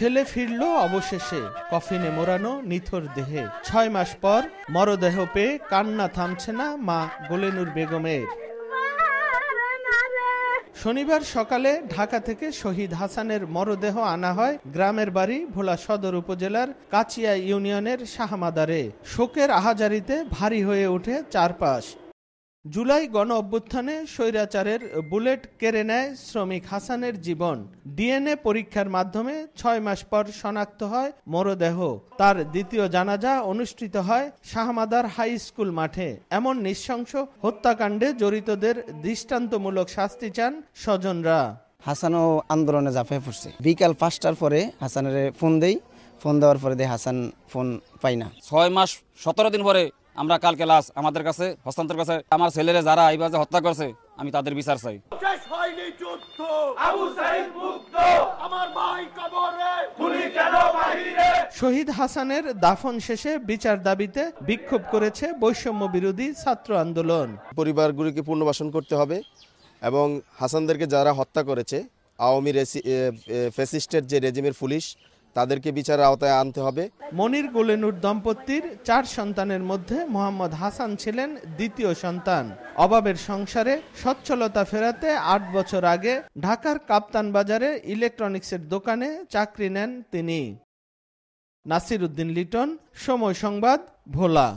ছেলে ফিরল অবশেষে, কফিনে মোড়ানো নিথর দেহে। ৬ মাস পর মরদেহ পেয়ে কান্না থামছে না মা গোলেনুর বেগমের। শনিবার সকালে ঢাকা থেকে শহীদ হাসানের মরদেহ আনা হয় গ্রামের বাড়ি ভোলা সদর উপজেলার কাচিয়া ইউনিয়নের শাহমাদারে। শোকের আহাজারিতে ভারী হয়ে ওঠে চারপাশ। জুলাই গণ অভ্যুত্থানে স্বৈরাচারের বুলেট কেড়ে নেয় শ্রমিক হাসানের জীবন। ডিএনএ পরীক্ষার মাধ্যমে ৬ মাস পর শনাক্ত হয় মরদেহ। তার দ্বিতীয় জানাজা অনুষ্ঠিত হয় শাহমাদার হাই স্কুল মাঠে। এমন নৃশংস হত্যাকাণ্ডে জড়িতদের দৃষ্টান্তমূলক শাস্তি চান স্বজনরা। হাসানও আন্দোলনে ঝাঁপিয়ে পড়ছে। বিকাল ৫টার পরে হাসানের ফোন দেওয়ার পরে হাসান ফোন পাই না। ৬ মাস ১৭ দিন পরে আমরা কালকে লাশ আমাদের কাছে হস্তান্তর করছে। আমার ছেলেরা যারা এই বাজে হত্যা করছে আমি তাদের বিচার চাই। শহীদ হাসানের দাফন শেষে বিচার দাবিতে বিক্ষোভ করেছে বৈষম্য বিরোধী ছাত্র আন্দোলন। পরিবারগুলিকে পুনর্বাসন করতে হবে এবং হাসানদেরকে যারা হত্যা করেছে আওয়ামী ফ্যাসিস্টের যে রেজিমের পুলিশ তাদেরকে বিচারের আওতায় আনতে হবে। মনির গোলেনুর দম্পতির ৪ সন্তানের মধ্যে মোহাম্মদ হাসান ছিলেন দ্বিতীয় সন্তান। অভাবের সংসারে সচ্ছলতা ফেরাতে ৮ বছর আগে ঢাকার কাপ্তান বাজারে ইলেকট্রনিক্সের দোকানে চাকরি নেন তিনি। নাসির উদ্দিন লিটন, সময় সংবাদ, ভোলা।